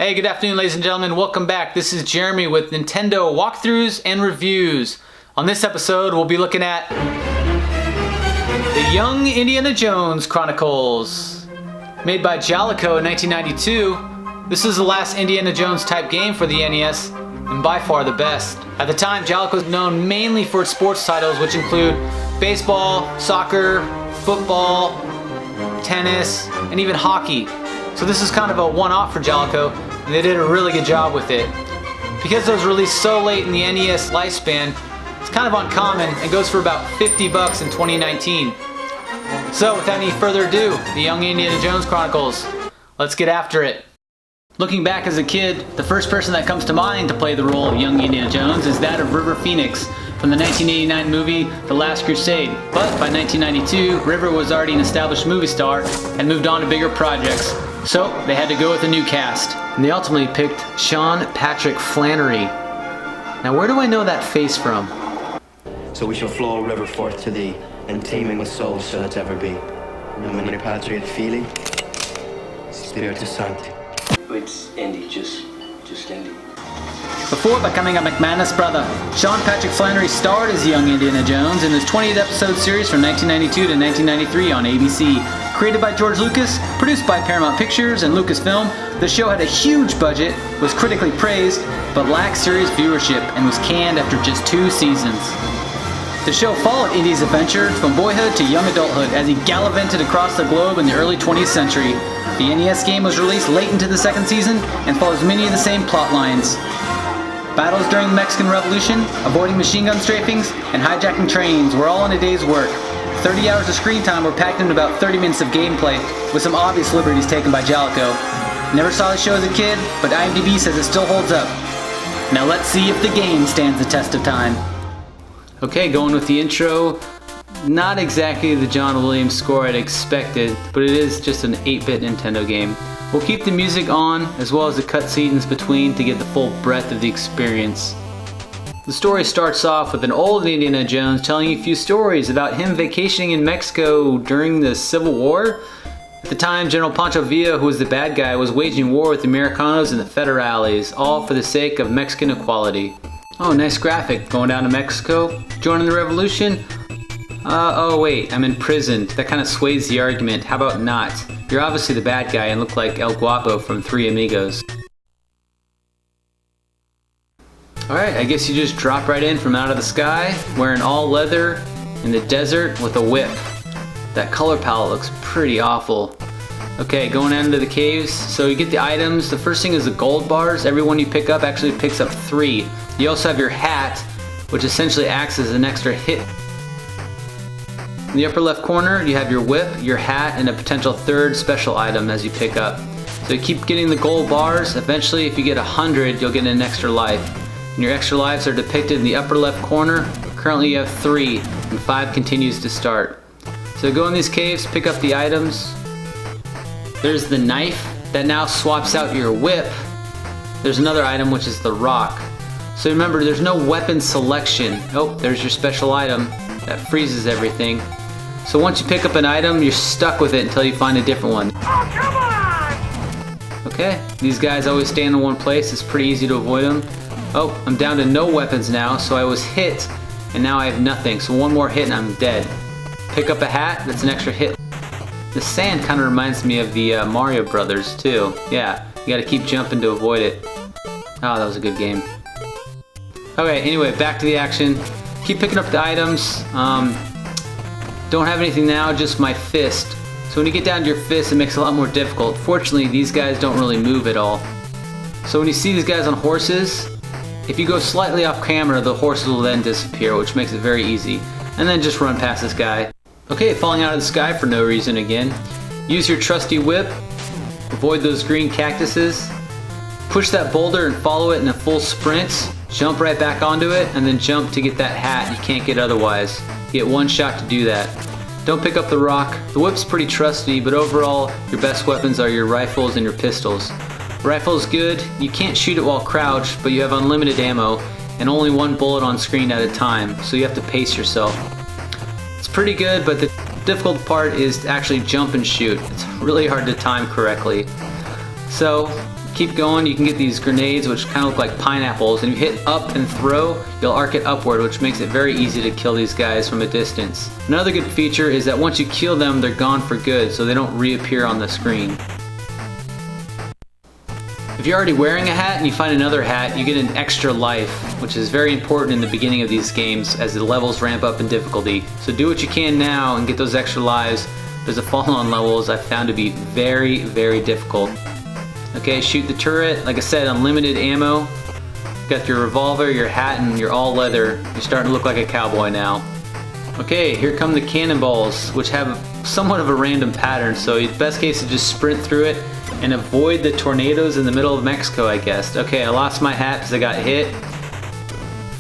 Hey, good afternoon, ladies and gentlemen. Welcome back. This is Jeremy with Nintendo walkthroughs and reviews. On this episode, we'll be looking at the Young Indiana Jones Chronicles. Made by Jaleco in 1992, this is the last Indiana Jones type game for the NES, and by far the best. At the time, Jaleco was known mainly for its sports titles, which include baseball, soccer, football, tennis, and even hockey. So this is kind of a one-off for Jaleco, and they did a really good job with it. Because it was released so late in the NES lifespan, it's kind of uncommon and goes for about $50 in 2019. So without any further ado, the Young Indiana Jones Chronicles. Let's get after it. Looking back as a kid, the first person that comes to mind to play the role of Young Indiana Jones is that of River Phoenix from the 1989 movie The Last Crusade. But by 1992, River was already an established movie star and moved on to bigger projects. So they had to go with a new cast, and they ultimately picked Sean Patrick Flannery. Now where do I know that face from? So we shall flow a river forth to thee, and taming with souls shall it ever be. Nomine Patri et Filii, Spiritus Sancti. It's Indy, just Indy. Before becoming a McManus brother, Sean Patrick Flannery starred as young Indiana Jones in this 28-episode series from 1992 to 1993 on ABC. Created by George Lucas, produced by Paramount Pictures and Lucasfilm, the show had a huge budget, was critically praised, but lacked serious viewership and was canned after just 2 seasons. The show followed Indy's adventure from boyhood to young adulthood as he gallivanted across the globe in the early 20th century. The NES game was released late into the second season and follows many of the same plot lines. Battles during the Mexican Revolution, avoiding machine gun strafings, and hijacking trains were all in a day's work. 30 hours of screen time were packed into about 30 minutes of gameplay, with some obvious liberties taken by Jaleco. Never saw the show as a kid, but IMDb says it still holds up. Now let's see if the game stands the test of time. Okay, going with the intro. Not exactly the John Williams score I'd expected, but it is just an 8-bit Nintendo game. We'll keep the music on, as well as the cutscenes between to get the full breadth of the experience. The story starts off with an old Indiana Jones telling you a few stories about him vacationing in Mexico during the Civil War. At the time, General Pancho Villa, who was the bad guy, was waging war with the Americanos and the Federales, all for the sake of Mexican equality. Oh, nice graphic. Going down to Mexico? Joining the revolution? Oh wait, I'm imprisoned. That kind of sways the argument. How about not? You're obviously the bad guy and look like El Guapo from Three Amigos. Alright, I guess you just drop right in from out of the sky, wearing all leather in the desert with a whip. That color palette looks pretty awful. Okay, going into the caves. So you get the items. The first thing is the gold bars. Every one you pick up actually picks up 3. You also have your hat, which essentially acts as an extra hit. In the upper left corner, you have your whip, your hat, and a potential 3rd special item as you pick up. So you keep getting the gold bars. Eventually, if you get 100, you'll get an extra life. And your extra lives are depicted in the upper left corner. Currently you have 3, and 5 continues to start. So go in these caves, pick up the items. There's the knife that now swaps out your whip. There's another item, which is the rock. So remember, there's no weapon selection. Oh, there's your special item that freezes everything. So once you pick up an item, you're stuck with it until you find a different one. Oh, come on! Okay, these guys always stand in one place. It's pretty easy to avoid them. Oh, I'm down to no weapons now, so I was hit, and now I have nothing. So one more hit and I'm dead. Pick up a hat, that's an extra hit. The sand kind of reminds me of the Mario Brothers too. Yeah, you gotta keep jumping to avoid it. Oh, that was a good game. Okay, anyway, back to the action. Keep picking up the items. Don't have anything now, just my fist. So when you get down to your fist, it makes it a lot more difficult. Fortunately, these guys don't really move at all. So when you see these guys on horses, if you go slightly off camera, the horses will then disappear, which makes it very easy. And then just run past this guy. Okay, falling out of the sky for no reason again. Use your trusty whip. Avoid those green cactuses. Push that boulder and follow it in a full sprint. Jump right back onto it, and then jump to get that hat you can't get otherwise. You get one shot to do that. Don't pick up the rock. The whip's pretty trusty, but overall, your best weapons are your rifles and your pistols. Rifle's good. You can't shoot it while crouched, but you have unlimited ammo, and only 1 bullet on screen at a time, so you have to pace yourself. It's pretty good, but the difficult part is to actually jump and shoot. It's really hard to time correctly. So Keep going, you can get these grenades which kind of look like pineapples, and if you hit up and throw, you'll arc it upward, which makes it very easy to kill these guys from a distance. Another good feature is that once you kill them, they're gone for good, so they don't reappear on the screen. If you're already wearing a hat and you find another hat, you get an extra life, which is very important in the beginning of these games as the levels ramp up in difficulty. So do what you can now and get those extra lives, because the follow-on levels I've found to be very, very difficult. Okay, shoot the turret. Like I said, unlimited ammo. Got your revolver, your hat, and your all leather. You're starting to look like a cowboy now. Okay, here come the cannonballs, which have somewhat of a random pattern, so the best case is just sprint through it and avoid the tornadoes in the middle of Mexico, I guess. Okay, I lost my hat because I got hit.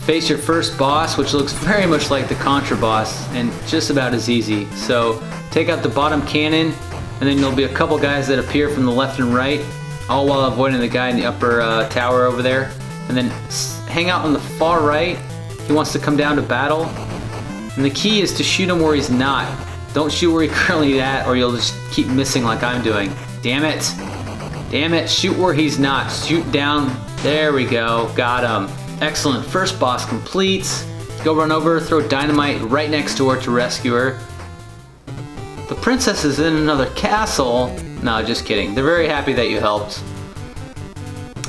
Face your first boss, which looks very much like the Contra boss, and just about as easy. So take out the bottom cannon, and then there'll be a couple guys that appear from the left and right, all while avoiding the guy in the upper tower over there. And then hang out on the far right. He wants to come down to battle. And the key is to shoot him where he's not. Don't shoot where he's currently at, or you'll just keep missing like I'm doing. Damn it. Damn it, shoot where he's not. Shoot down. There we go, got him. Excellent, first boss complete. Go run over, throw dynamite right next to her to rescue her. The princess is in another castle. No, just kidding. They're very happy that you helped.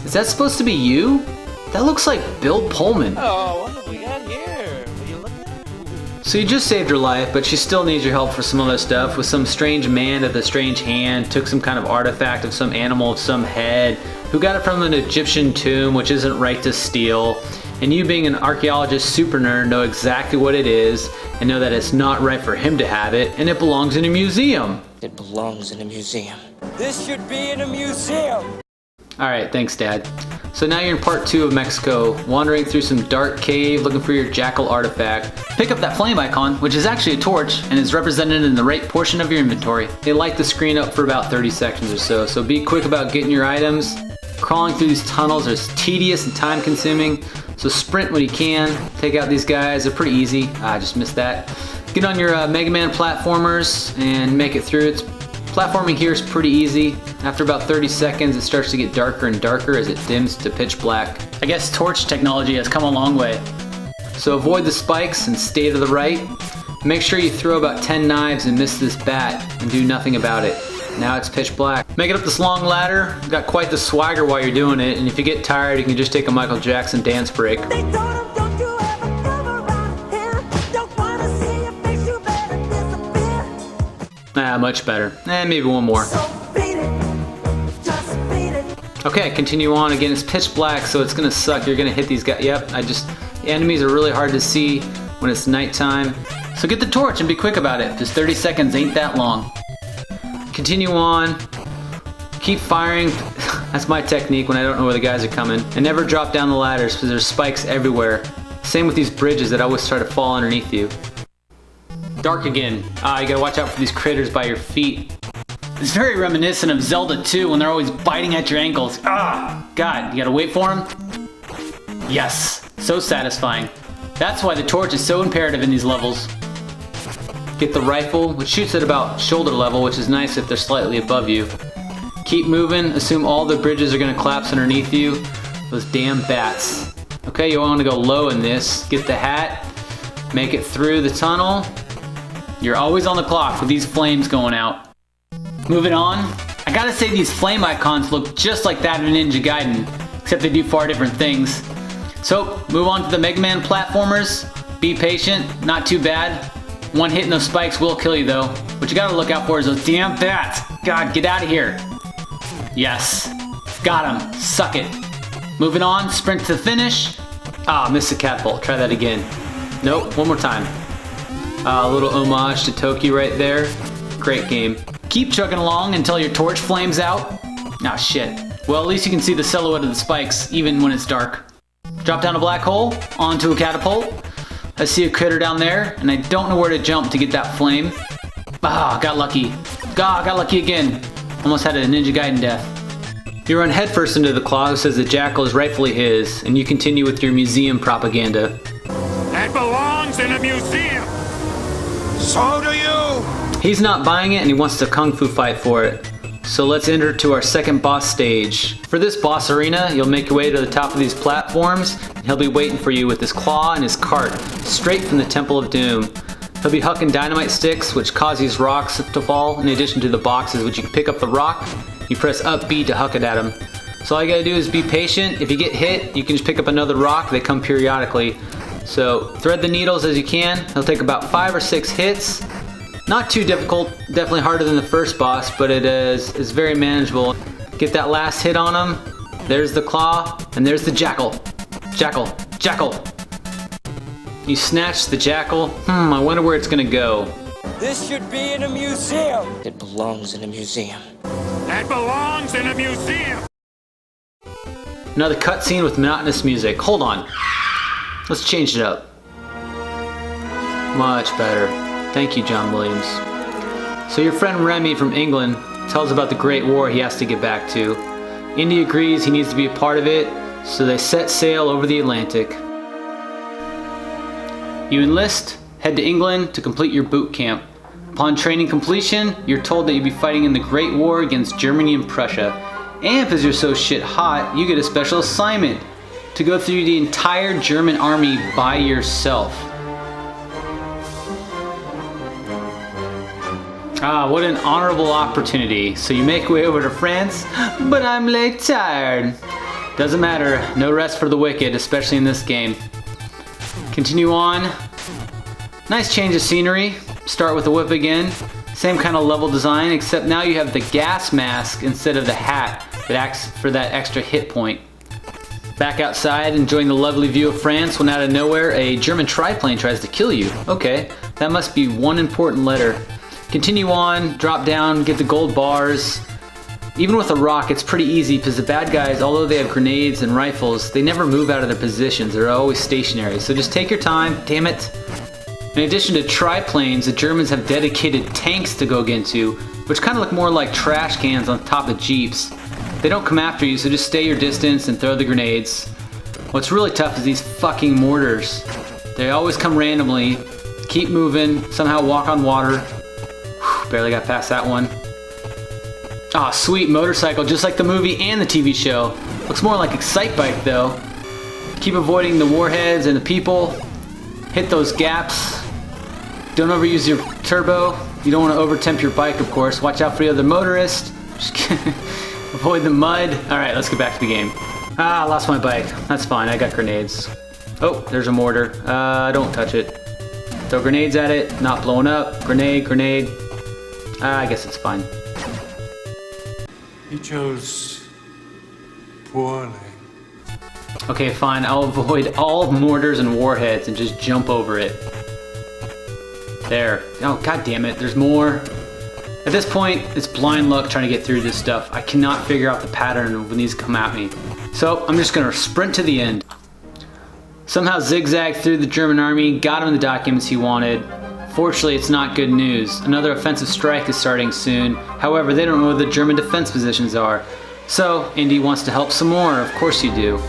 Is that supposed to be you? That looks like Bill Pullman. Oh, what have we got here? Will you look at it? So you just saved her life, but she still needs your help for some other stuff. With some strange man with a strange hand, took some kind of artifact of some animal of some head, who got it from an Egyptian tomb, which isn't right to steal. And you, being an archaeologist super nerd, know exactly what it is, and know that it's not right for him to have it, and it belongs in a museum. It belongs in a museum. This should be in a museum. Alright, thanks Dad. So now you're in part 2 of Mexico, wandering through some dark cave looking for your jackal artifact. Pick up that flame icon, which is actually a torch, and is represented in the right portion of your inventory. They light the screen up for about 30 seconds or so be quick about getting your items. Crawling through these tunnels is tedious and time consuming, so sprint when you can. Take out these guys, they're pretty easy. I just missed that. Get on your Mega Man platformers and make it through. Platforming here is pretty easy. After about 30 seconds, it starts to get darker and darker as it dims to pitch black. I guess torch technology has come a long way. So avoid the spikes and stay to the right. Make sure you throw about 10 knives and miss this bat and do nothing about it. Now it's pitch black. Make it up this long ladder. Got quite the swagger while you're doing it, and if you get tired, you can just take a Michael Jackson dance break. Much better. Maybe one more. Okay, continue on. Again, it's pitch black, so it's gonna suck. You're gonna hit these guys. Yep, the enemies are really hard to see when it's nighttime. So get the torch and be quick about it, because 30 seconds ain't that long. Continue on. Keep firing. That's my technique when I don't know where the guys are coming. And never drop down the ladders, because there's spikes everywhere. Same with these bridges that always try to fall underneath you. Dark again. You gotta watch out for these critters by your feet. It's very reminiscent of Zelda 2 when they're always biting at your ankles. God, you gotta wait for them? Yes, so satisfying. That's why the torch is so imperative in these levels. Get the rifle, which shoots at about shoulder level, which is nice if they're slightly above you. Keep moving, assume all the bridges are gonna collapse underneath you. Those damn bats. Okay, you wanna go low in this. Get the hat, make it through the tunnel. You're always on the clock with these flames going out. Moving on, I gotta say these flame icons look just like that in Ninja Gaiden, except they do far different things. So, move on to the Mega Man platformers. Be patient, not too bad. One hit in those spikes will kill you though. What you gotta look out for is those damn bats. God, get out of here. Yes, got him, suck it. Moving on, sprint to the finish. Missed the catapult, try that again. Nope, one more time. A little homage to Toki right there. Great game. Keep chugging along until your torch flames out. Shit. Well, at least you can see the silhouette of the spikes, even when it's dark. Drop down a black hole, onto a catapult. I see a critter down there, and I don't know where to jump to get that flame. Got lucky. Got lucky again. Almost had a Ninja Gaiden death. You run headfirst into the claw, who says the jackal is rightfully his, and you continue with your museum propaganda. That belongs in a museum. So do you. He's not buying it, and he wants to kung fu fight for it. So let's enter to our second boss stage. For this boss arena, you'll make your way to the top of these platforms, and he'll be waiting for you with his claw and his cart, straight from the Temple of Doom. He'll be hucking dynamite sticks, which cause these rocks to fall, in addition to the boxes, which you can pick up the rock, you press up B to huck it at him. So all you gotta do is be patient. If you get hit, you can just pick up another rock. They come periodically. So thread the needles as you can. He'll take about 5 or 6 hits. Not too difficult, definitely harder than the first boss, but it is very manageable. Get that last hit on him. There's the claw, and there's the jackal. Jackal, jackal. You snatch the jackal. I wonder where it's gonna go. This should be in a museum. It belongs in a museum. That belongs in a museum. Another cutscene with monotonous music. Hold on. Let's change it up. Much better. Thank you, John Williams. So your friend Remy from England tells about the Great War he has to get back to. Indy agrees he needs to be a part of it, so they set sail over the Atlantic. You enlist, head to England to complete your boot camp. Upon training completion, you're told that you'll be fighting in the Great War against Germany and Prussia. And because you're so shit hot, you get a special assignment to go through the entire German army by yourself. What an honorable opportunity. So you make your way over to France, but I'm late tired. Doesn't matter, no rest for the wicked, especially in this game. Continue on. Nice change of scenery. Start with the whip again. Same kind of level design, except now you have the gas mask instead of the hat that acts for that extra hit point. Back outside, enjoying the lovely view of France, when out of nowhere, a German triplane tries to kill you. Okay, that must be one important letter. Continue on, drop down, get the gold bars. Even with a rock, it's pretty easy because the bad guys, although they have grenades and rifles, they never move out of their positions. They're always stationary. So just take your time, damn it. In addition to triplanes, the Germans have dedicated tanks to go into, which kind of look more like trash cans on top of jeeps. They don't come after you, so just stay your distance and throw the grenades. What's really tough is these fucking mortars. They always come randomly. Keep moving, somehow walk on water. Whew, barely got past that one. Ah, sweet motorcycle, just like the movie and the TV show. Looks more like Excitebike though. Keep avoiding the warheads and the people. Hit those gaps. Don't overuse your turbo. You don't want to overtemp your bike, of course. Watch out for the other motorist. Just avoid the mud. Alright, let's get back to the game. I lost my bike. That's fine, I got grenades. Oh, there's a mortar. Don't touch it. Throw grenades at it, not blowing up. Grenade, grenade. I guess it's fine. He chose poorly. Okay, fine. I'll avoid all mortars and warheads and just jump over it. There. Oh, god damn it. There's more. At this point, it's blind luck trying to get through this stuff. I cannot figure out the pattern of when these come at me. So, I'm just gonna sprint to the end. Somehow zigzag through the German army, got him the documents he wanted. Fortunately, it's not good news. Another offensive strike is starting soon. However, they don't know where the German defense positions are. So, Indy wants to help some more. Of course you do.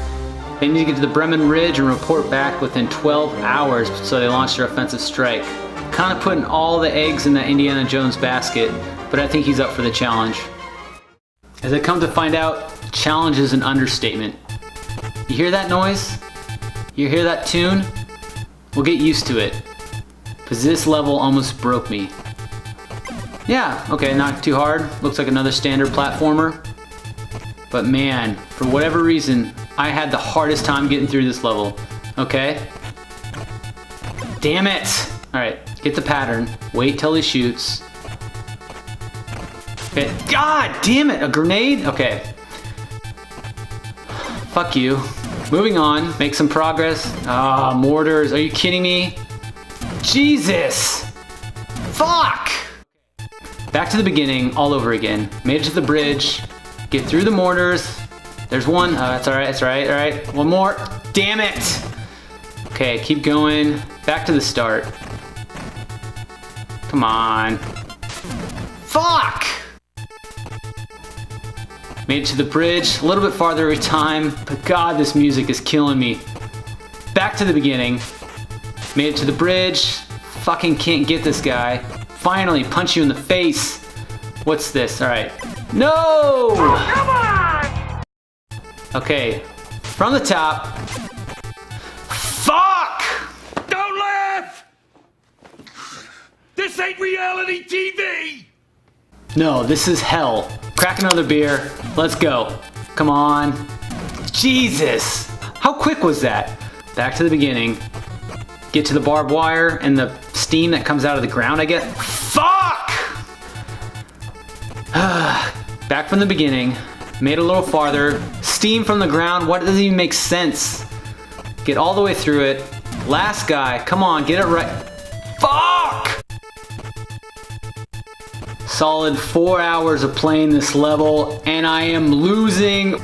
They need to get to the Bremen Ridge and report back within 12 hours, so they launch their offensive strike. Kind of putting all the eggs in that Indiana Jones basket, but I think he's up for the challenge. As I come to find out, challenge is an understatement. You hear that noise? You hear that tune? We'll get used to it, because this level almost broke me. Yeah, okay, not too hard. Looks like another standard platformer. But man, for whatever reason, I had the hardest time getting through this level. Okay? Damn it! Alright, get the pattern. Wait till he shoots. Okay. God damn it! A grenade? Okay. Fuck you. Moving on. Make some progress. Ah, mortars. Are you kidding me? Jesus! Fuck! Back to the beginning, all over again. Made it to the bridge. Get through the mortars. There's one. That's alright, that's alright, alright. One more. Damn it! Okay, keep going. Back to the start. Come on. Fuck! Made it to the bridge. A little bit farther every time. But God, this music is killing me. Back to the beginning. Made it to the bridge. Fucking can't get this guy. Finally, punch you in the face. What's this? Alright. No! Come on! Okay, from the top. Fuck! Don't laugh! This ain't reality TV! No, this is hell. Crack another beer. Let's go. Come on. Jesus! How quick was that? Back to the beginning. Get to the barbed wire and the steam that comes out of the ground, I guess. Fuck! Back from the beginning. Made a little farther. Steam from the ground. What doesn't even make sense? Get all the way through it. Last guy. Come on, get it right. Fuck! Solid 4 hours of playing this level, and I am losing.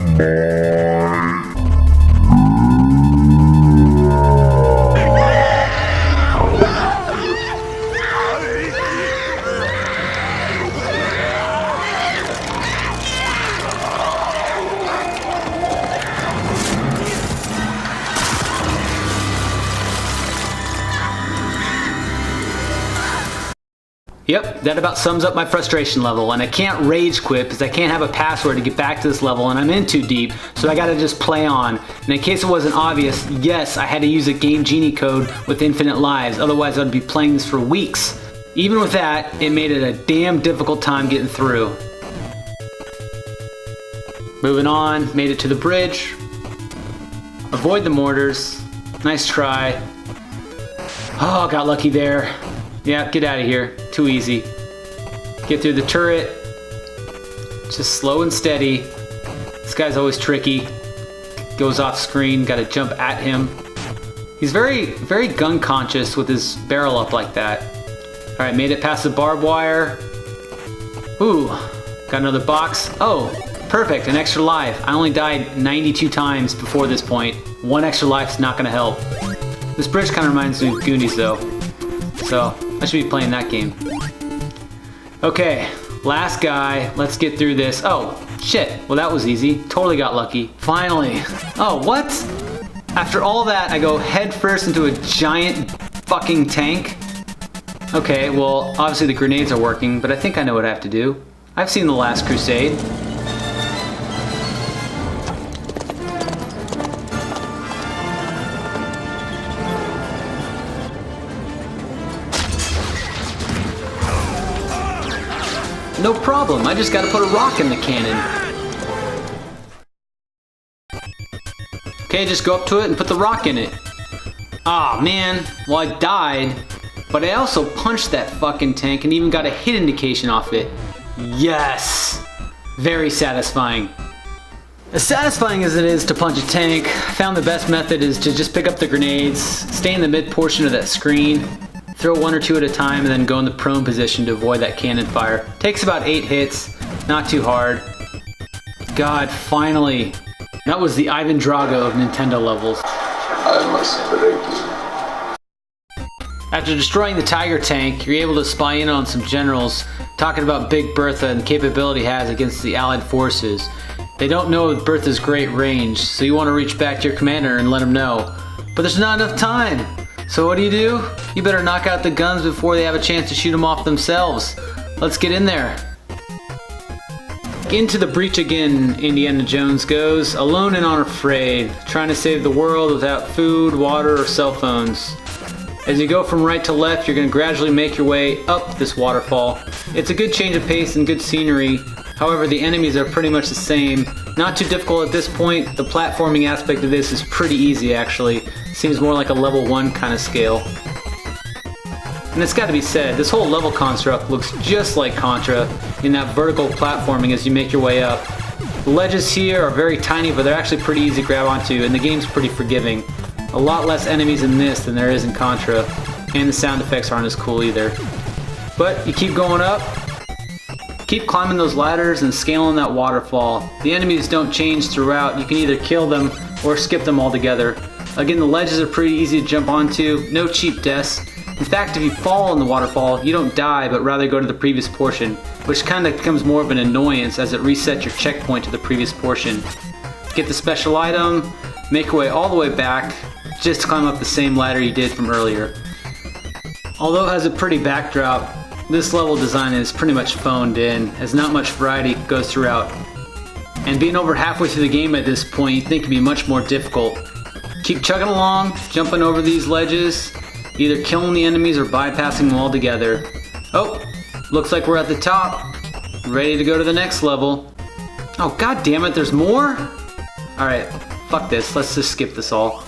Yep, that about sums up my frustration level, and I can't rage quit because I can't have a password to get back to this level and I'm in too deep, so I gotta just play on. And in case it wasn't obvious, yes, I had to use a Game Genie code with infinite lives, otherwise I'd be playing this for weeks. Even with that, it made it a damn difficult time getting through. Moving on, made it to the bridge. Avoid the mortars. Nice try. Oh, got lucky there. Yeah, get out of here. Too easy. Get through the turret. Just slow and steady. This guy's always tricky. Goes off screen, gotta jump at him. He's very gun conscious with his barrel up like that. Alright, made it past the barbed wire. Ooh, got another box. Oh, perfect, an extra life. I only died 92 times before this point. One extra life's not gonna help. This bridge kind of reminds me of Goonies though. So, I should be playing that game. Okay, last guy. Let's get through this. Oh, shit. Well, that was easy. Totally got lucky. Finally. Oh, what? After all that, I go head first into a giant fucking tank? Okay, well, obviously the grenades are working, but I think I know what I have to do. I've seen The Last Crusade. No problem, I just gotta put a rock in the cannon. Okay, just go up to it and put the rock in it. Aw, man. Well, I died, but I also punched that fucking tank and even got a hit indication off it. Yes! Very satisfying. As satisfying as it is to punch a tank, I found the best method is to just pick up the grenades, stay in the mid portion of that screen, throw one or two at a time, and then go in the prone position to avoid that cannon fire. Takes about 8 hits, not too hard. God, finally. That was the Ivan Drago of Nintendo levels. I must break you. After destroying the Tiger tank, you're able to spy in on some generals talking about Big Bertha and the capability it has against the Allied forces. They don't know of Bertha's great range, so you want to reach back to your commander and let him know. But there's not enough time! So what do? You better knock out the guns before they have a chance to shoot them off themselves. Let's get in there. Into the breach again, Indiana Jones goes, alone and unafraid, trying to save the world without food, water, or cell phones. As you go from right to left, you're going to gradually make your way up this waterfall. It's a good change of pace and good scenery. However, the enemies are pretty much the same. Not too difficult at this point. The platforming aspect of this is pretty easy actually. Seems more like a level 1 kind of scale. And it's got to be said, this whole level construct looks just like Contra in that vertical platforming as you make your way up. The ledges here are very tiny, but they're actually pretty easy to grab onto, and the game's pretty forgiving. A lot less enemies in this than there is in Contra, and the sound effects aren't as cool either. But you keep going up, keep climbing those ladders and scaling that waterfall. The enemies don't change throughout. You can either kill them or skip them altogether. Again, the ledges are pretty easy to jump onto, no cheap deaths. In fact, if you fall in the waterfall, you don't die, but rather go to the previous portion, which kind of becomes more of an annoyance as it resets your checkpoint to the previous portion. Get the special item, make your way all the way back, just to climb up the same ladder you did from earlier. Although it has a pretty backdrop, This level design is pretty much phoned in, as not much variety goes throughout. And being over halfway through the game at this point, you'd think it'd be much more difficult. Keep chugging along, jumping over these ledges, either killing the enemies or bypassing them altogether. Oh, looks like we're at the top, ready to go to the next level. Oh, god damn it, there's more? Alright, fuck this, let's just skip this all.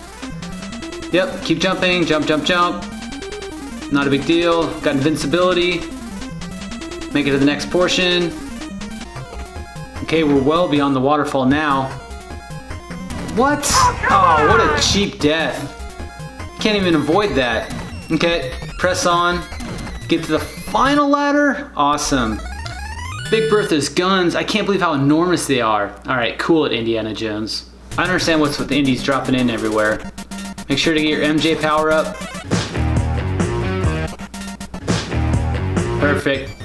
Yep, keep jumping, jump, jump, jump. Not a big deal, got invincibility. Make it to the next portion. Okay, we're well beyond the waterfall now. What? Oh, what a cheap death. Can't even avoid that. Okay, press on. Get to the final ladder. Awesome. Big Bertha's guns. I can't believe how enormous they are. Alright, cool it, Indiana Jones. I understand what's with the Indies dropping in everywhere. Make sure to get your MJ power up. Perfect.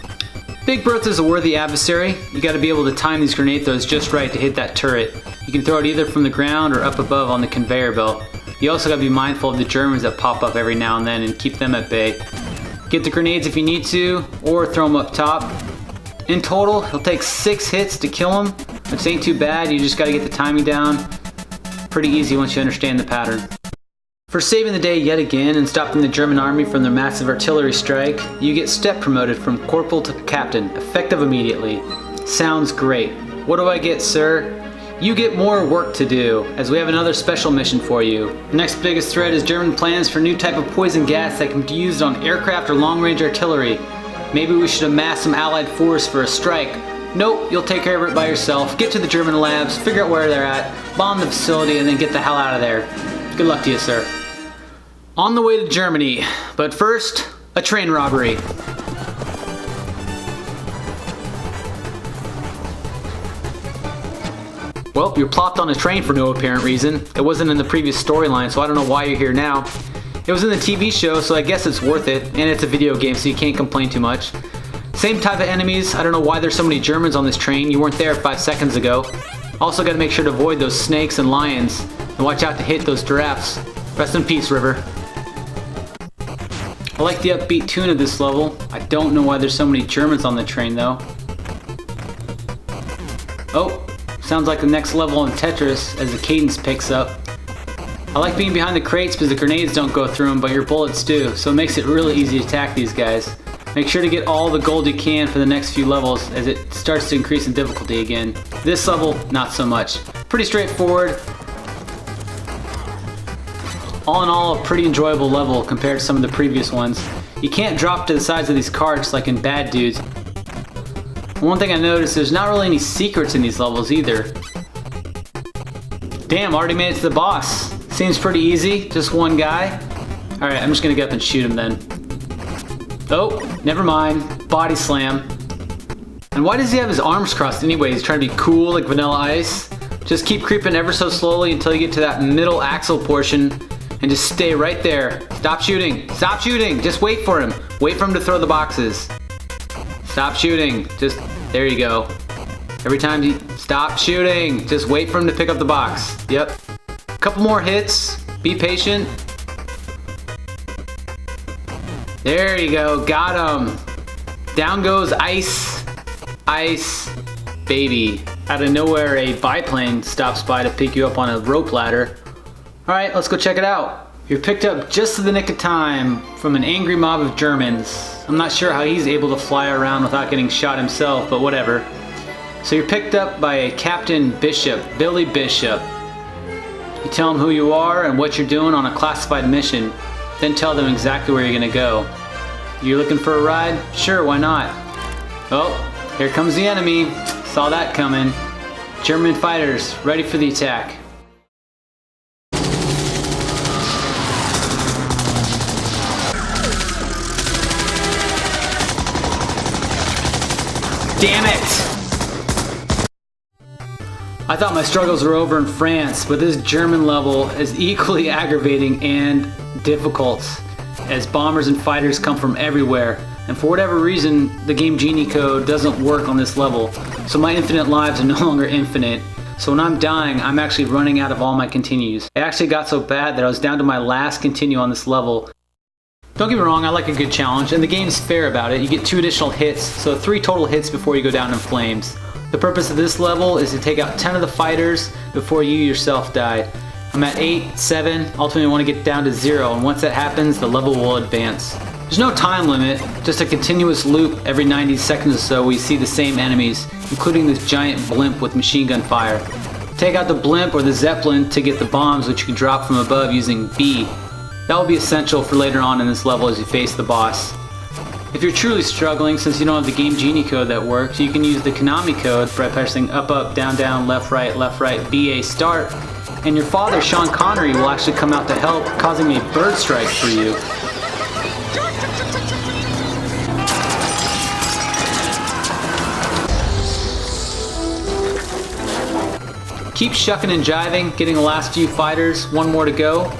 Big Bertha's a worthy adversary. You gotta be able to time these grenade throws just right to hit that turret. You can throw it either from the ground or up above on the conveyor belt. You also gotta be mindful of the Germans that pop up every now and then and keep them at bay. Get the grenades if you need to, or throw them up top. In total, it'll take 6 hits to kill them, which ain't too bad. You just gotta get the timing down. Pretty easy once you understand the pattern. For saving the day yet again and stopping the German army from their massive artillery strike, you get step promoted from corporal to captain, effective immediately. Sounds great. What do I get, sir? You get more work to do, as we have another special mission for you. The next biggest threat is German plans for a new type of poison gas that can be used on aircraft or long-range artillery. Maybe we should amass some allied force for a strike. Nope, you'll take care of it by yourself. Get to the German labs, figure out where they're at, bomb the facility, and then get the hell out of there. Good luck to you, sir. On the way to Germany, but first, a train robbery. Well, you're plopped on a train for no apparent reason. It wasn't in the previous storyline, so I don't know why you're here now. It was in the TV show, so I guess it's worth it, and it's a video game, so you can't complain too much. Same type of enemies. I don't know why there's so many Germans on this train. You weren't there 5 seconds ago. Also gotta make sure to avoid those snakes and lions, and watch out to hit those giraffes. Rest in peace, River. I like the upbeat tune of this level. I don't know why there's so many Germans on the train though. Oh, sounds like the next level in Tetris as the cadence picks up. I like being behind the crates because the grenades don't go through them, but your bullets do, so it makes it really easy to attack these guys. Make sure to get all the gold you can for the next few levels as it starts to increase in difficulty again. This level, not so much. Pretty straightforward. All in all, a pretty enjoyable level compared to some of the previous ones. You can't drop to the sides of these carts like in Bad Dudes. One thing I noticed, there's not really any secrets in these levels either. Damn, already made it to the boss. Seems pretty easy, just one guy. Alright, I'm just gonna get up and shoot him then. Oh, never mind. Body slam. And why does he have his arms crossed anyway? He's trying to be cool like Vanilla Ice. Just keep creeping ever so slowly until you get to that middle axle portion. And just stay right there. Stop shooting. Stop shooting. Just wait for him. Wait for him to throw the boxes. Stop shooting. Just, there you go. Every time you stop shooting, just wait for him to pick up the box. Yep. A couple more hits. Be patient. There you go. Got him. Down goes Ice. Ice. Baby. Out of nowhere, a biplane stops by to pick you up on a rope ladder. Alright, let's go check it out. You're picked up just in the nick of time from an angry mob of Germans. I'm not sure how he's able to fly around without getting shot himself, but whatever. So you're picked up by a Captain Bishop, Billy Bishop. You tell him who you are and what you're doing on a classified mission, then tell them exactly where you're gonna go. You're looking for a ride? Sure, why not? Oh, here comes the enemy. Saw that coming. German fighters, ready for the attack. Damn it! I thought my struggles were over in France, but this German level is equally aggravating and difficult, as bombers and fighters come from everywhere, and for whatever reason, the Game Genie code doesn't work on this level, so my infinite lives are no longer infinite. So when I'm dying, I'm actually running out of all my continues. It actually got so bad that I was down to my last continue on this level. Don't get me wrong, I like a good challenge, and the game's fair about it. You get 2 additional hits, so 3 total hits before you go down in flames. The purpose of this level is to take out 10 of the fighters before you yourself die. I'm at 8, 7, ultimately I want to get down to 0, and once that happens, the level will advance. There's no time limit, just a continuous loop every 90 seconds or so we see the same enemies, including this giant blimp with machine gun fire. Take out the blimp or the zeppelin to get the bombs, which you can drop from above using B. That will be essential for later on in this level as you face the boss. If you're truly struggling, since you don't have the Game Genie code that works, you can use the Konami code by pressing up, up, down, down, left, right, BA, start, and your father, Sean Connery, will actually come out to help, causing a bird strike for you. Keep shucking and jiving, getting the last few fighters, 1 more to go.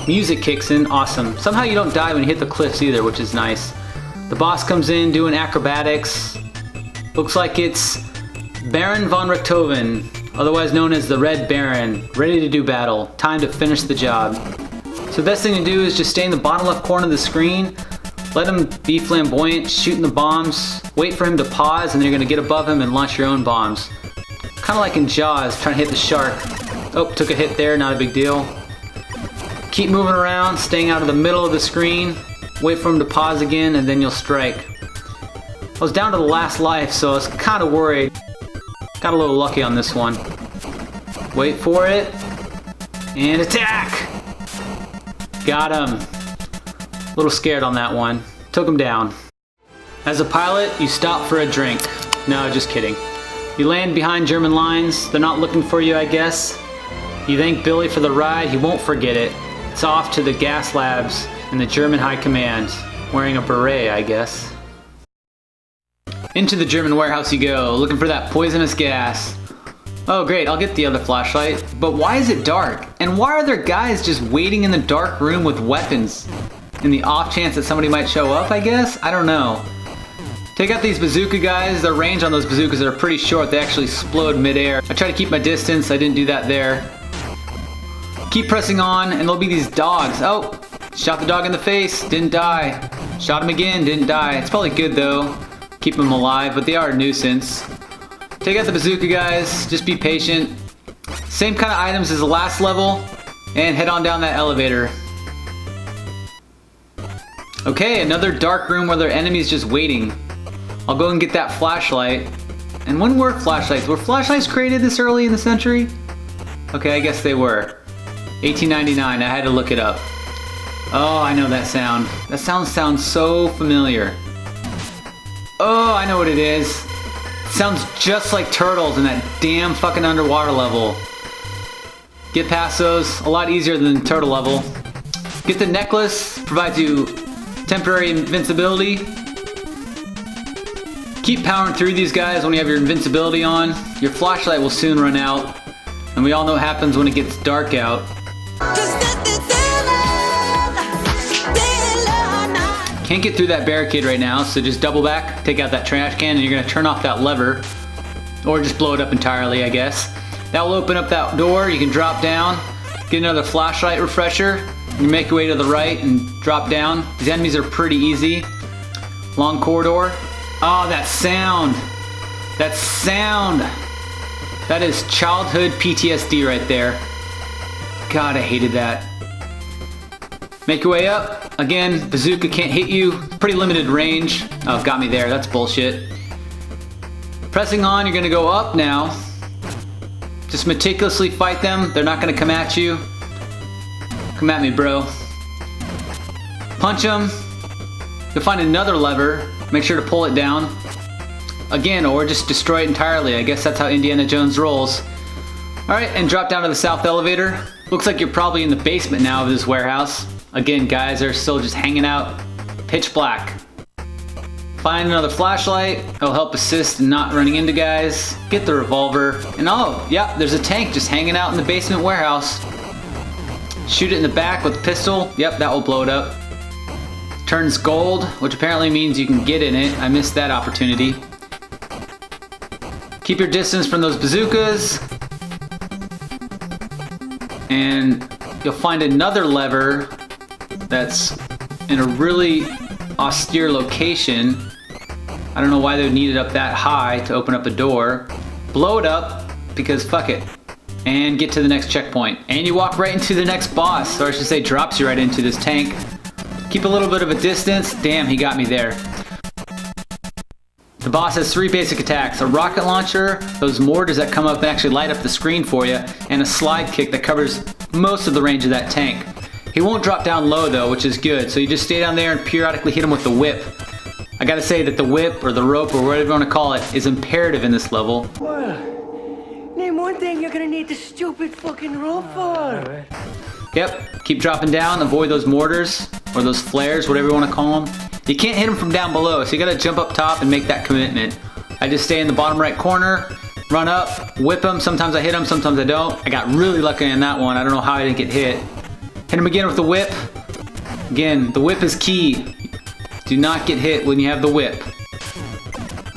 Music kicks in, awesome. Somehow you don't die when you hit the cliffs either, which is nice. The boss comes in doing acrobatics. Looks like it's Baron von Richthofen, otherwise known as the Red Baron, ready to do battle. Time to finish the job. So the best thing to do is just stay in the bottom left corner of the screen, let him be flamboyant, shooting the bombs, wait for him to pause, and then you're going to get above him and launch your own bombs. Kind of like in Jaws, trying to hit the shark. Oh, took a hit there, not a big deal. Keep moving around, staying out of the middle of the screen. Wait for him to pause again, and then you'll strike. I was down to the last life, so I was kind of worried. Got a little lucky on this one. Wait for it. And attack! Got him. A little scared on that one. Took him down. As a pilot, you stop for a drink. No, just kidding. You land behind German lines. They're not looking for you, I guess. You thank Billy for the ride. He won't forget it. It's off to the gas labs in the German High Command, wearing a beret, I guess. Into the German warehouse you go, looking for that poisonous gas. Oh great, I'll get the other flashlight. But why is it dark? And why are there guys just waiting in the dark room with weapons? In the off chance that somebody might show up, I guess? I don't know. Take out these bazooka guys. Their range on those bazookas are pretty short. They actually explode midair. I try to keep my distance. I didn't do that there. Keep pressing on, and there'll be these dogs. Oh, shot the dog in the face. Didn't die. Shot him again. Didn't die. It's probably good, though. Keep them alive, but they are a nuisance. Take out the bazooka guys. Just be patient. Same kind of items as the last level, and head on down that elevator. Okay, another dark room where there are enemies just waiting. I'll go and get that flashlight. And when were flashlights? Were flashlights created this early in the century? Okay, I guess they were. 1899, I had to look it up. Oh, I know that sound. That sound sounds so familiar. Oh, I know what it is. It sounds just like turtles in that damn fucking underwater level. Get past those, a lot easier than the turtle level. Get the necklace, provides you temporary invincibility. Keep powering through these guys when you have your invincibility on. Your flashlight will soon run out. And we all know what happens when it gets dark out. Can't get through that barricade right now, so just double back, take out that trash can, and you're gonna turn off that lever. Or just blow it up entirely, I guess. That will open up that door. You can drop down, get another flashlight refresher. You make your way to the right and drop down. These enemies are pretty easy. Long corridor. Oh, that sound. That sound. That is childhood PTSD right there. God, I hated that. Make your way up. Again, bazooka can't hit you. Pretty limited range. Oh, got me there. That's bullshit. Pressing on, you're gonna go up now. Just meticulously fight them. They're not gonna come at you. Come at me, bro. Punch them. You'll find another lever. Make sure to pull it down. Again, or just destroy it entirely. I guess that's how Indiana Jones rolls. Alright, and drop down to the south elevator. Looks like you're probably in the basement now of this warehouse. Again, guys are still just hanging out. Pitch black. Find another flashlight. It'll help assist in not running into guys. Get the revolver. And oh, yeah, there's a tank just hanging out in the basement warehouse. Shoot it in the back with a pistol. Yep, that will blow it up. Turns gold, which apparently means you can get in it. I missed that opportunity. Keep your distance from those bazookas. And you'll find another lever that's in a really austere location. I don't know why they would need it up that high to open up a door. Blow it up, because fuck it. And get to the next checkpoint. And you walk right into the next boss, or I should say drops you right into this tank. Keep a little bit of a distance. Damn, he got me there. The boss has 3 basic attacks. A rocket launcher, those mortars that come up and actually light up the screen for you, and a slide kick that covers most of the range of that tank. He won't drop down low though, which is good, so you just stay down there and periodically hit him with the whip. I gotta say that the whip, or the rope, or whatever you want to call it, is imperative in this level. Name one thing you're gonna need the stupid fucking rope for. Yep, keep dropping down, avoid those mortars, or those flares, whatever you want to call them. You can't hit them from down below, so you gotta jump up top and make that commitment. I just stay in the bottom right corner, run up, whip them. Sometimes I hit them, sometimes I don't. I got really lucky on that one. I don't know how I didn't get hit. Hit him again with the whip. Again, the whip is key. Do not get hit when you have the whip.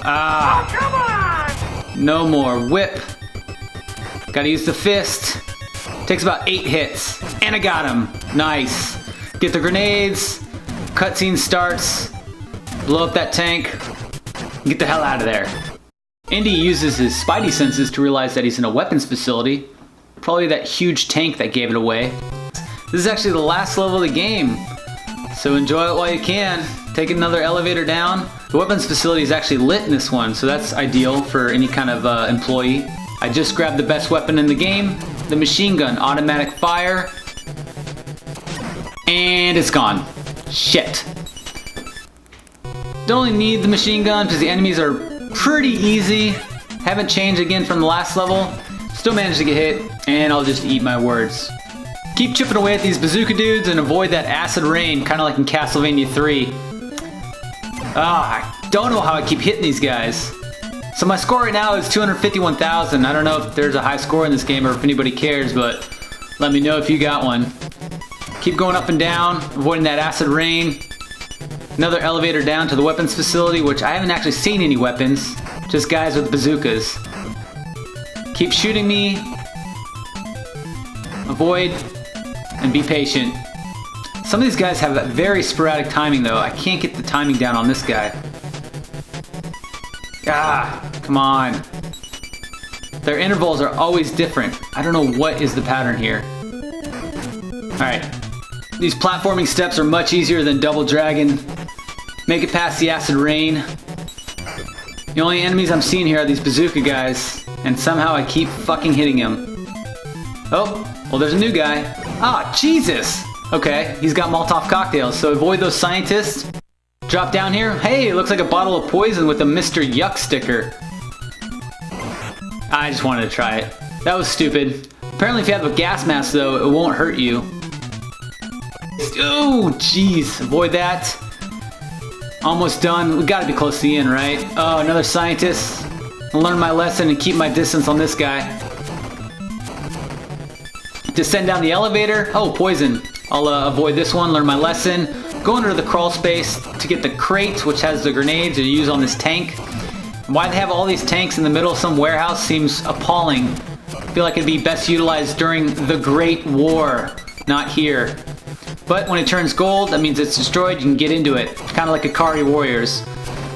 Ah! Oh, come on! No more whip. Gotta use the fist. Takes about 8 hits. And I got him. Nice. Get the grenades. Cutscene starts. Blow up that tank. Get the hell out of there. Indy uses his spidey senses to realize that he's in a weapons facility. Probably that huge tank that gave it away. This is actually the last level of the game, so enjoy it while you can. Take another elevator down. The weapons facility is actually lit in this one, so that's ideal for any kind of employee. I just grabbed the best weapon in the game, the machine gun, automatic fire, and it's gone. Shit. Don't only need the machine gun because the enemies are pretty easy. Haven't changed again from the last level. Still managed to get hit, and I'll just eat my words. Keep chipping away at these bazooka dudes and avoid that acid rain, kind of like in Castlevania 3. I don't know how I keep hitting these guys. So my score right now is 251,000. I don't know if there's a high score in this game or if anybody cares, but let me know if you got one. Keep going up and down, avoiding that acid rain. Another elevator down to the weapons facility, which I haven't actually seen any weapons, just guys with bazookas. Keep shooting me. Avoid. And be patient. Some of these guys have that very sporadic timing though. I can't get the timing down on this guy. Come on. Their intervals are always different. I don't know what is the pattern here. Alright. These platforming steps are much easier than Double Dragon. Make it past the acid rain. The only enemies I'm seeing here are these bazooka guys, and somehow I keep fucking hitting him. Oh, well there's a new guy. Jesus! Okay, he's got Molotov cocktails, so avoid those scientists. Drop down here. Hey, it looks like a bottle of poison with a Mr. Yuck sticker. I just wanted to try it. That was stupid. Apparently if you have a gas mask though, it won't hurt you. Oh, jeez. Avoid that. Almost done. We gotta be close to the end, right? Oh, another scientist. I'll learn my lesson and keep my distance on this guy. Descend down the elevator. Oh, poison. I'll avoid this one, learn my lesson. Go under the crawl space to get the crate, which has the grenades you use on this tank. Why they have all these tanks in the middle of some warehouse seems appalling. I feel like it'd be best utilized during the Great War, not here. But when it turns gold, that means it's destroyed, you can get into it. Kind of like Ikari Warriors.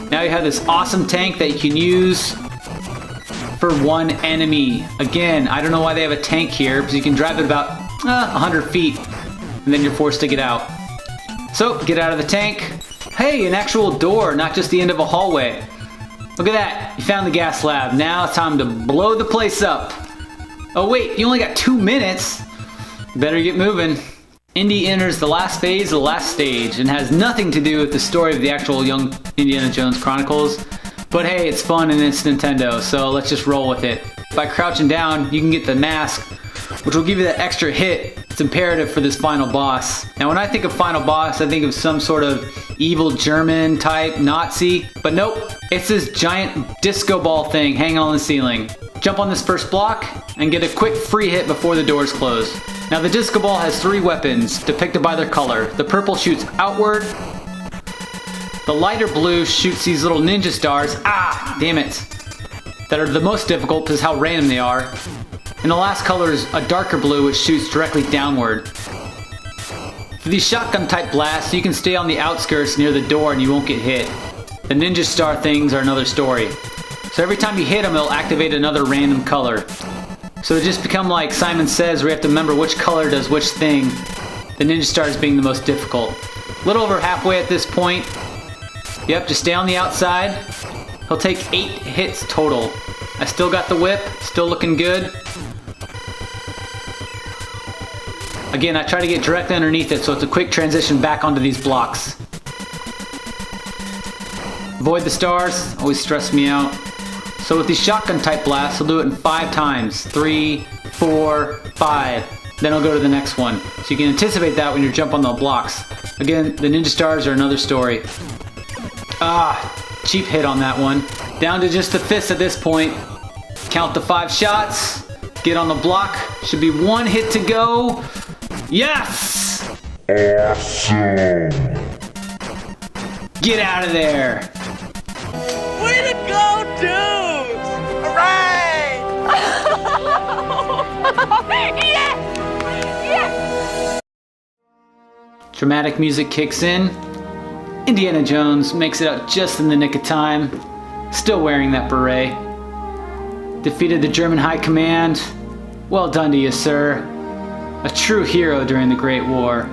Now you have this awesome tank that you can use for one enemy. Again, I don't know why they have a tank here, because you can drive it about 100 feet, and then you're forced to get out. So, get out of the tank. Hey, an actual door, not just the end of a hallway. Look at that, you found the gas lab. Now it's time to blow the place up. Oh wait, you only got 2 minutes. Better get moving. Indy enters the last phase of the last stage and has nothing to do with the story of the actual Young Indiana Jones Chronicles. But hey, it's fun and it's Nintendo, so let's just roll with it. By crouching down, you can get the mask, which will give you that extra hit. It's imperative for this final boss. Now when I think of final boss, I think of some sort of evil German type Nazi, but nope, it's this giant disco ball thing hanging on the ceiling. Jump on this first block and get a quick free hit before the doors close. Now the disco ball has 3 weapons depicted by their color. The purple shoots outward. The lighter blue shoots these little ninja stars, damn it, that are the most difficult because how random they are. And the last color is a darker blue which shoots directly downward. For these shotgun type blasts, you can stay on the outskirts near the door and you won't get hit. The ninja star things are another story. So every time you hit them, it'll activate another random color. So it just become like Simon Says, where you have to remember which color does which thing. The ninja stars being the most difficult. A little over halfway at this point. Yep, just stay on the outside. He'll take 8 hits total. I still got the whip, still looking good. Again, I try to get directly underneath it so it's a quick transition back onto these blocks. Avoid the stars, always stress me out. So with these shotgun type blasts, I'll do it in 5 times. 3, 4, 5. Then I'll go to the next one. So you can anticipate that when you jump on the blocks. Again, the ninja stars are another story. Cheap hit on that one. Down to just the fist at this point. Count the 5 shots. Get on the block. Should be 1 hit to go. Yes! Awesome. Get out of there. Way to go, dudes! Hooray! Yes! Yes! Dramatic music kicks in. Indiana Jones makes it out just in the nick of time. Still wearing that beret. Defeated the German High Command. Well done to you, sir. A true hero during the Great War.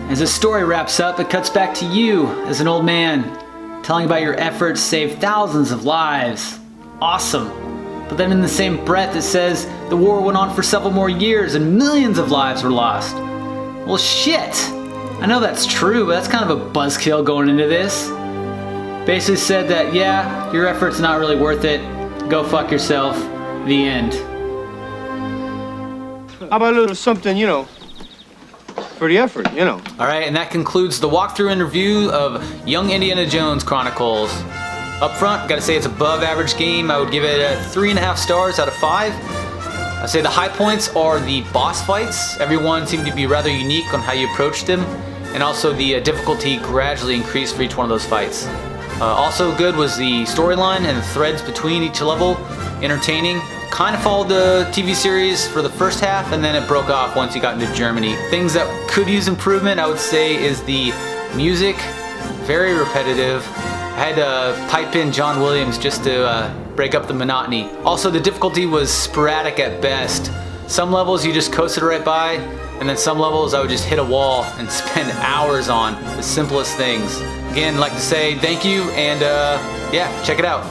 As the story wraps up, it cuts back to you as an old man, telling about your efforts saved thousands of lives. Awesome. But then in the same breath it says the war went on for several more years and millions of lives were lost. Well, shit. I know that's true, but that's kind of a buzzkill going into this. Basically said that, yeah, your effort's not really worth it. Go fuck yourself. The end. How about a little something, you know, for the effort, you know? Alright, and that concludes the walkthrough interview of Young Indiana Jones Chronicles. Up front, gotta say it's above average game. I would give it 3.5 stars out of 5. I'd say the high points are the boss fights. Everyone seemed to be rather unique on how you approached them, and also the difficulty gradually increased for each one of those fights. Also good was the storyline and the threads between each level, entertaining. Kind of followed the TV series for the first half, and then it broke off once you got into Germany. Things that could use improvement, I would say, is the music. Very repetitive. I had to pipe in John Williams just to break up the monotony. Also, the difficulty was sporadic at best. Some levels you just coasted right by, and then some levels I would just hit a wall and spend hours on the simplest things. Again, I'd like to say thank you, and yeah, check it out.